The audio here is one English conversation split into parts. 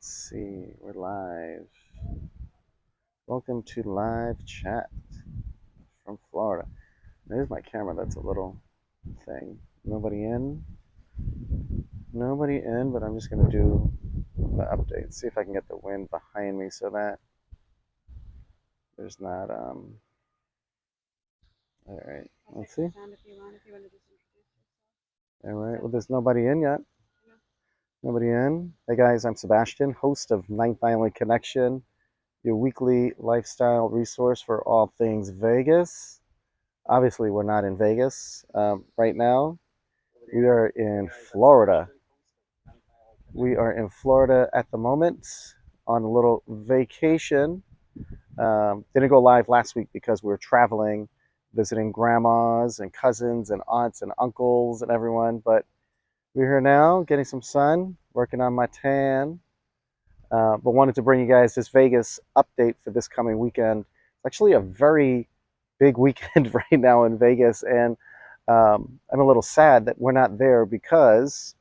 Let's see, we're live. Welcome to live chat from Florida. There's my camera, that's a little thing. Nobody in? Nobody in, but I'm just gonna do the update. See if I can get the wind behind me so that there's not, all right, let's see. All right, well, there's nobody in yet. Nobody in. Hey guys, I'm Sebastian, host of Ninth Island Connection, your weekly lifestyle resource for all things Vegas. Obviously, we're not in Vegas right now. We are in Florida. We are in Florida at the moment on a little vacation. Didn't go live last week because we were traveling, visiting grandmas and cousins and aunts and uncles and everyone. But we're here now, getting some sun, working on my tan. But wanted to bring you guys this Vegas update for this coming weekend. It's actually a very big weekend right now in Vegas, and I'm a little sad that we're not there because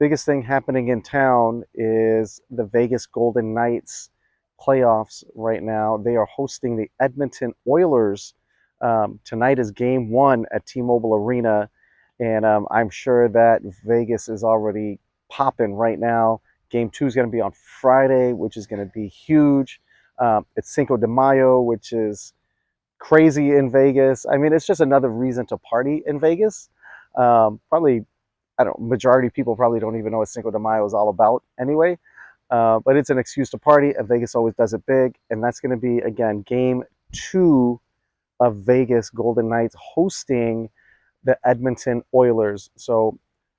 biggest thing happening in town is the Vegas Golden Knights playoffs right now. They are hosting the Edmonton Oilers. Tonight is game one at T-Mobile Arena, and I'm sure that Vegas is already popping right now. Game two is going to be on Friday, which is going to be huge. It's Cinco de Mayo, which is crazy in Vegas. I mean, it's just another reason to party in Vegas. Probably, I don't know, majority of people probably don't even know what Cinco de Mayo is all about anyway. But it's an excuse to party, and Vegas always does it big. And that's going to be, again, game two of Vegas Golden Knights hosting the Edmonton Oilers. So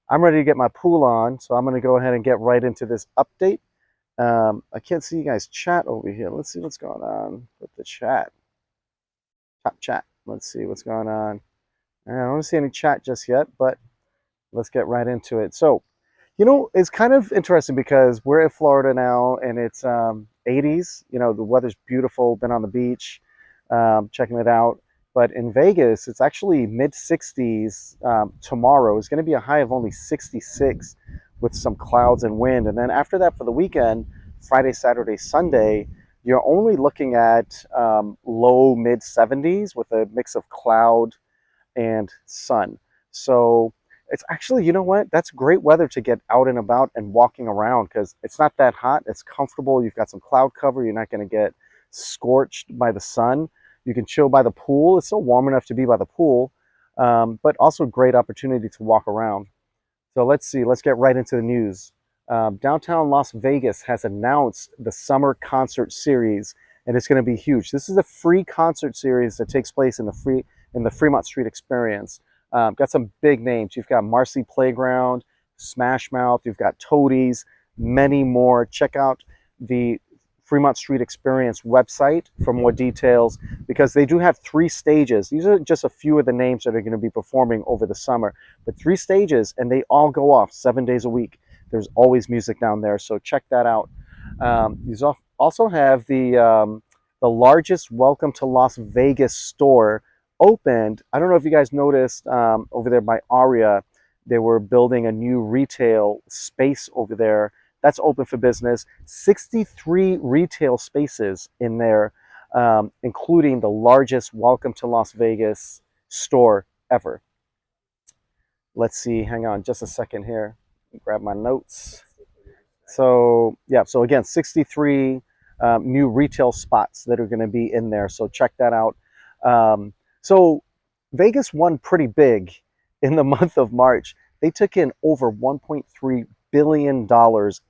I'm ready to get my pool on. So I'm going to go ahead and get right into this update. I can't see you guys chat over here. Let's see what's going on with the chat. Top chat. Let's see what's going on. I don't see any chat just yet, but let's get right into it. So, it's kind of interesting because we're in Florida now and it's 80s. The weather's beautiful. Been on the beach, checking it out. But in Vegas, it's actually mid 60s tomorrow. It's going to be a high of only 66 with some clouds and wind. And then after that, for the weekend, Friday, Saturday, Sunday, you're only looking at low mid 70s with a mix of cloud and sun. So it's actually, you know what? That's great weather to get out and about and walking around because it's not that hot. It's comfortable. You've got some cloud cover. You're not going to get scorched by the sun. You can chill by the pool. It's still warm enough to be by the pool, but also great opportunity to walk around. So let's see. Let's get right into the news. Downtown Las Vegas has announced the Summer Concert Series, and it's going to be huge. This is a free concert series that takes place in the Fremont Street Experience. Got some big names. You've got Marcy Playground, Smash Mouth. You've got Toadies, many more. Check out the Fremont Street Experience website for more details because they do have 3 stages. These are just a few of the names that are going to be performing over the summer, but 3 stages, and they all go off 7 days a week. There's always music down there, so check that out. These also have the largest Welcome to Las Vegas store opened. I don't know if you guys noticed over there by Aria, they were building a new retail space over there. That's open for business. 63 retail spaces in there, including the largest Welcome to Las Vegas store ever. Let's see, hang on just a second here. Grab my notes. So, yeah, so again, 63 new retail spots that are going to be in there. So check that out. So Vegas won pretty big in the month of March. They took in over $1.3 billion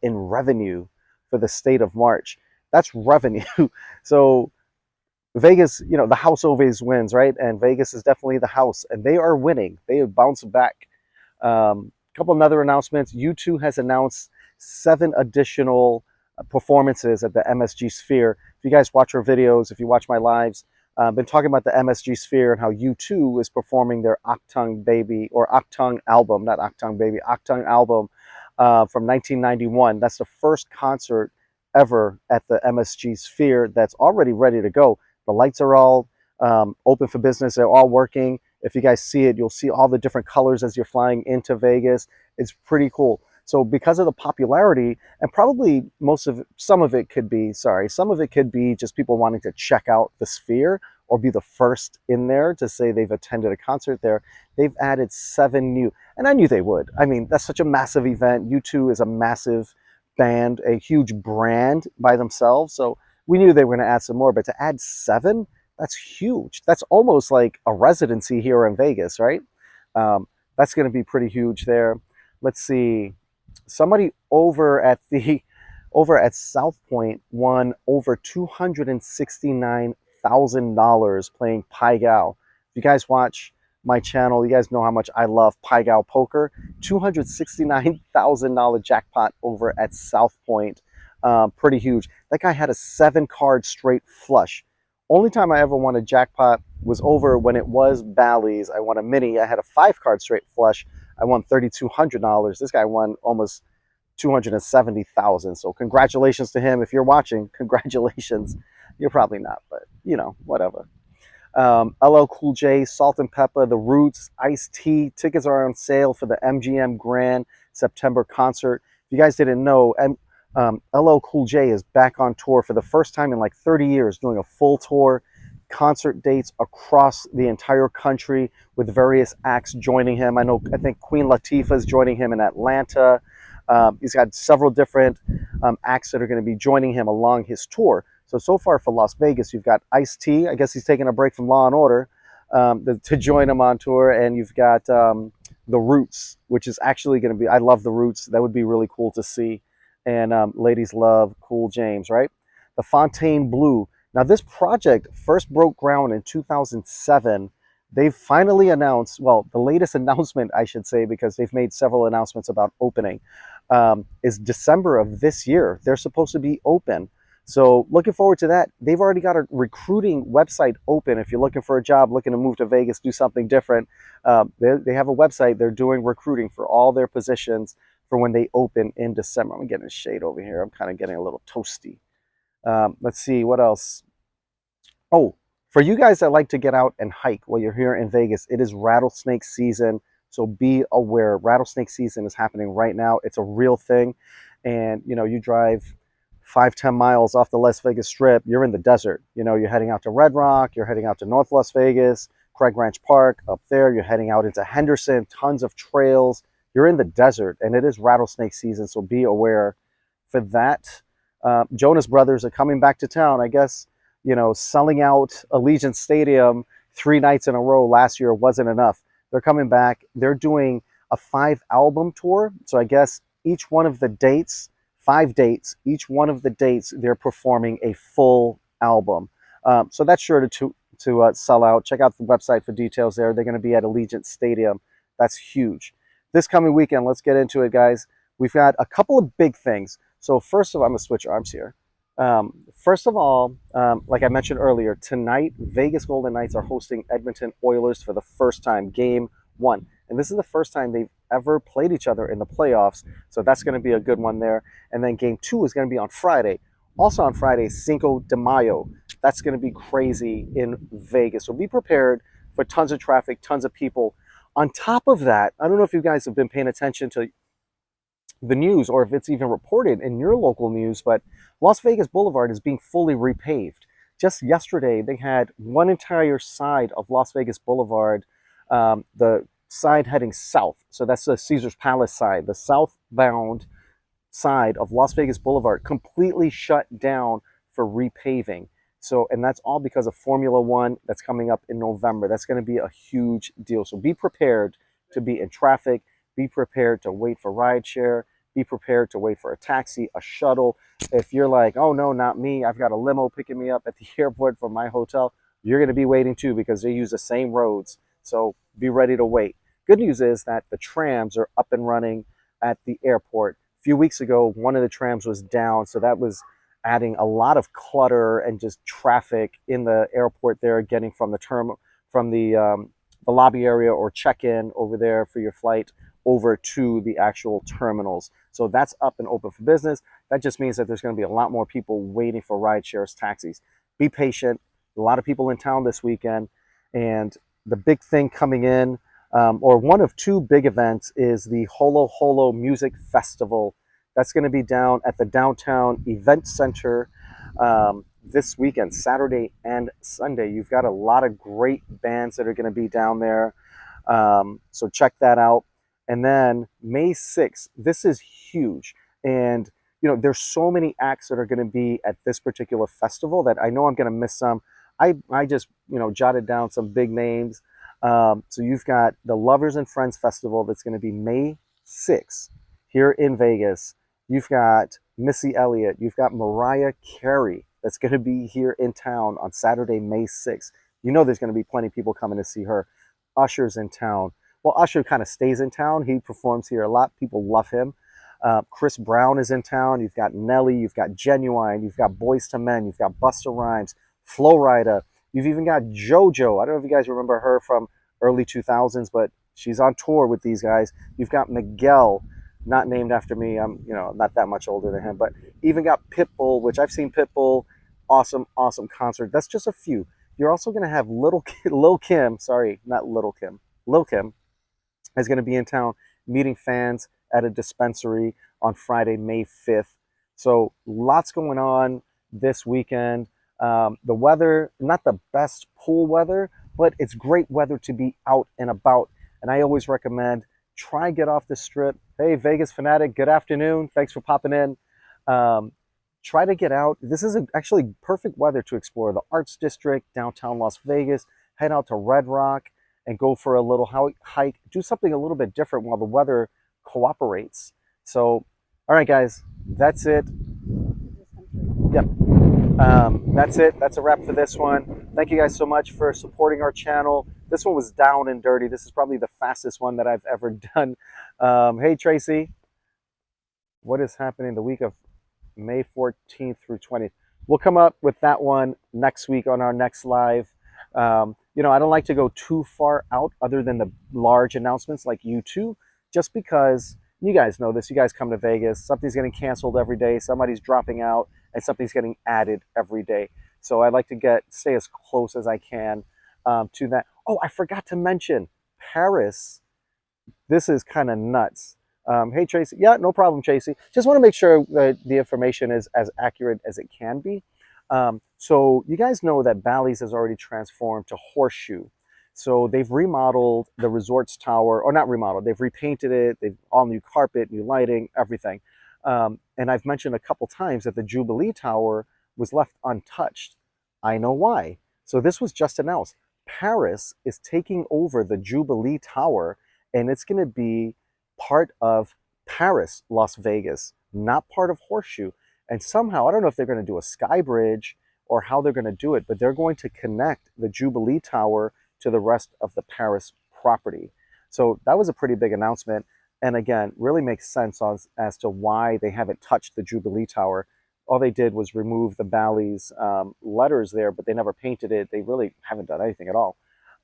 in revenue for the state of March. That's revenue. So Vegas, the house always wins, right? And Vegas is definitely the house, and they are winning. They have bounced back. A couple of other announcements. U2 has announced 7 additional performances at the MSG Sphere. If you guys watch our videos, if you watch my lives, I've been talking about the MSG Sphere and how U2 is performing their Achtung Baby or Achtung album, not Achtung Baby, Achtung album from 1991. That's the first concert ever at the MSG Sphere that's already ready to go. The lights are all open for business. They're all working. If you guys see it, you'll see all the different colors as you're flying into Vegas. It's pretty cool. So because of the popularity, and probably some of it could be, some of it could be just people wanting to check out the Sphere or be the first in there to say they've attended a concert there. They've added 7 new, and I knew they would. I mean, that's such a massive event. U2 is a massive band, a huge brand by themselves. So we knew they were going to add some more, but to add 7, that's huge. That's almost like a residency here in Vegas, right? That's going to be pretty huge there. Let's see. Somebody over at South Point won over $269,000 playing Pai Gow. If you guys watch my channel, you guys know how much I love Pai Gow poker. $269,000 jackpot over at South Point. Pretty huge. That guy had a 7-card straight flush. Only time I ever won a jackpot was over when it was Bally's. I won a mini. I had a 5-card straight flush. I won $3,200. This guy won almost $270,000. So congratulations to him. If you're watching, congratulations. You're probably not, but you know, whatever. LL Cool J, Salt and Pepper, The Roots, Ice-T. Tickets are on sale for the MGM Grand September concert. If you guys didn't know, LL Cool J is back on tour for the first time in like 30 years, doing a full tour, concert dates across the entire country with various acts joining him. I think Queen Latifah is joining him in Atlanta. He's got several different acts that are going to be joining him along his tour. So far for Las Vegas, you've got Ice-T. I guess he's taking a break from Law and Order to join him on tour. And you've got The Roots, which is actually going to be, I love The Roots. That would be really cool to see. And ladies love Cool James, right? The Fontainebleau. Now, this project first broke ground in 2007. They've finally announced, well, the latest announcement, I should say, because they've made several announcements about opening, is December of this year. They're supposed to be open. So looking forward to that. They've already got a recruiting website open. If you're looking for a job, looking to move to Vegas, do something different, they have a website. They're doing recruiting for all their positions for when they open in December. I'm getting a shade over here. I'm kind of getting a little toasty. Let's see, what else? Oh, for you guys that like to get out and hike while you're here in Vegas, it is rattlesnake season. So be aware, rattlesnake season is happening right now. It's a real thing. And, you know, you drive 5-10 miles off the Las Vegas Strip, you're in the desert. You know, you're heading out to Red Rock, you're heading out to North Las Vegas, Craig Ranch Park up there, you're heading out into Henderson, tons of trails. You're in the desert, and it is rattlesnake season, so be aware for that. Jonas Brothers are coming back to town. I guess, you know, selling out Allegiant Stadium 3 nights in a row last year wasn't enough. They're coming back. They're doing a 5-album tour. So I guess each one of the dates, 5 dates, each one of the dates, they're performing a full album. So that's sure to sell out. Check out the website for details there. They're going to be at Allegiant Stadium. That's huge. This coming weekend, let's get into it, guys. We've got a couple of big things. So first of all, I'm going to switch arms here. First of all, like I mentioned earlier, tonight, Vegas Golden Knights are hosting Edmonton Oilers for the first time, Game 1. And this is the first time they've ever played each other in the playoffs. So that's going to be a good one there. And then Game 2 is going to be on Friday. Also on Friday, Cinco de Mayo. That's going to be crazy in Vegas. So be prepared for tons of traffic, tons of people. On top of that, I don't know if you guys have been paying attention to the news or if it's even reported in your local news, but Las Vegas Boulevard is being fully repaved. Just yesterday, they had one entire side of Las Vegas Boulevard, the side heading south. So that's the Caesars Palace side, the southbound side of Las Vegas Boulevard, completely shut down for repaving. So, and that's all because of Formula One that's coming up in November. That's going to be a huge deal. So be prepared to be in traffic. Be prepared to wait for rideshare. Be prepared to wait for a taxi, a shuttle. If you're like, oh no, not me, I've got a limo picking me up at the airport from my hotel, you're going to be waiting too because they use the same roads. So be ready to wait. Good news is that the trams are up and running at the airport. A few weeks ago, one of the trams was down, so that was adding a lot of clutter and just traffic in the airport there, getting from the lobby area or check-in over there for your flight over to the actual terminals. So that's up and open for business. That just means that there's going to be a lot more people waiting for ride shares, taxis. Be patient. A lot of people in town this weekend. And the big thing coming in or one of two big events is the Holo Holo Music Festival. That's going to be down at the Downtown Event Center this weekend, Saturday and Sunday. You've got a lot of great bands that are going to be down there. So check that out. And then May 6th, this is huge. And, there's so many acts that are going to be at this particular festival that I know I'm going to miss some. I just, jotted down some big names. So you've got the Lovers and Friends Festival that's going to be May 6th here in Vegas. You've got Missy Elliott. You've got Mariah Carey that's going to be here in town on Saturday, May 6th. There's going to be plenty of people coming to see her. Usher's in town. Well, Usher kind of stays in town. He performs here a lot. People love him. Chris Brown is in town. You've got Nelly. You've got Genuine. You've got Boyz II Men. You've got Busta Rhymes, Flo Rida. You've even got JoJo. I don't know if you guys remember her from early 2000s, but she's on tour with these guys. You've got Miguel, not named after me. I'm, not that much older than him, but even got Pitbull, which I've seen Pitbull. Awesome, awesome concert. That's just a few. You're also going to have Lil Kim, sorry, not Little Kim. Lil Kim is going to be in town meeting fans at a dispensary on Friday, May 5th. So lots going on this weekend. The weather, not the best pool weather, but it's great weather to be out and about. And I always recommend try get off the strip. Hey, Vegas fanatic, good afternoon. Thanks for popping in. Try to get out. This is actually perfect weather to explore the Arts District, downtown Las Vegas. Head out to Red Rock and go for a little hike. Do something a little bit different while the weather cooperates. So, all right, guys, that's it. Yep. That's it. That's a wrap for this one. Thank you guys so much for supporting our channel. This one was down and dirty. This is probably the fastest one that I've ever done. Hey, Tracy, what is happening the week of May 14th through 20th? We'll come up with that one next week on our next live. I don't like to go too far out other than the large announcements like U2, just because you guys know this. You guys come to Vegas, something's getting canceled every day, somebody's dropping out, and something's getting added every day. So I like to stay as close as I can to that. Oh, I forgot to mention Paris. This is kind of nuts. Hey, Tracy. Yeah, no problem, Tracy. Just want to make sure that the information is as accurate as it can be. So you guys know that Bally's has already transformed to Horseshoe. So they've remodeled the resort's tower, or not remodeled, they've repainted it, they've all new carpet, new lighting, everything. And I've mentioned a couple times that the Jubilee Tower was left untouched. I know why. So this was just announced. Paris is taking over the Jubilee Tower, and it's going to be part of Paris, Las Vegas, not part of Horseshoe. And somehow, I don't know if they're going to do a sky bridge or how they're going to do it, but they're going to connect the Jubilee Tower to the rest of the Paris property. So that was a pretty big announcement. And again, really makes sense as to why they haven't touched the Jubilee Tower. All they did was remove the Bally's letters there, but they never painted it. They really haven't done anything at all.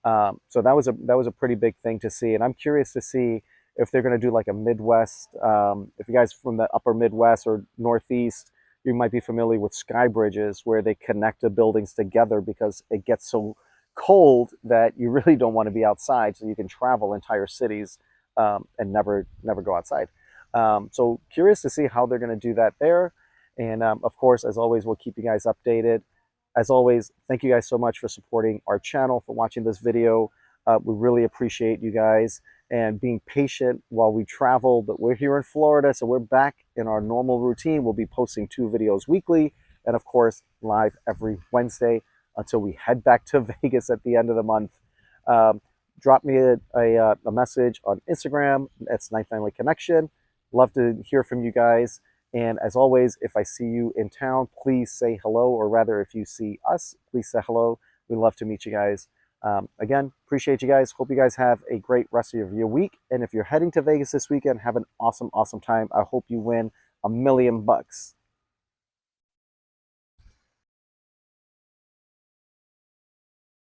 So that was a pretty big thing to see. And I'm curious to see if they're going to do like a Midwest. If you guys from the upper Midwest or Northeast, you might be familiar with sky bridges where they connect the buildings together because it gets so cold that you really don't want to be outside, so you can travel entire cities and never go outside. So curious to see how they're going to do that there. And of course, as always, we'll keep you guys updated. As always, thank you guys so much for supporting our channel, for watching this video. We really appreciate you guys and being patient while we travel. But we're here in Florida, so we're back in our normal routine. We'll be posting 2 videos weekly and, of course, live every Wednesday until we head back to Vegas at the end of the month. Drop me a message on Instagram. That's Ninth Family Connection. Love to hear from you guys. And as always, if I see you in town, please say hello, or rather, if you see us, please say hello. We'd love to meet you guys. Again, appreciate you guys. Hope you guys have a great rest of your week. And if you're heading to Vegas this weekend, have an awesome, awesome time. I hope you win $1 million.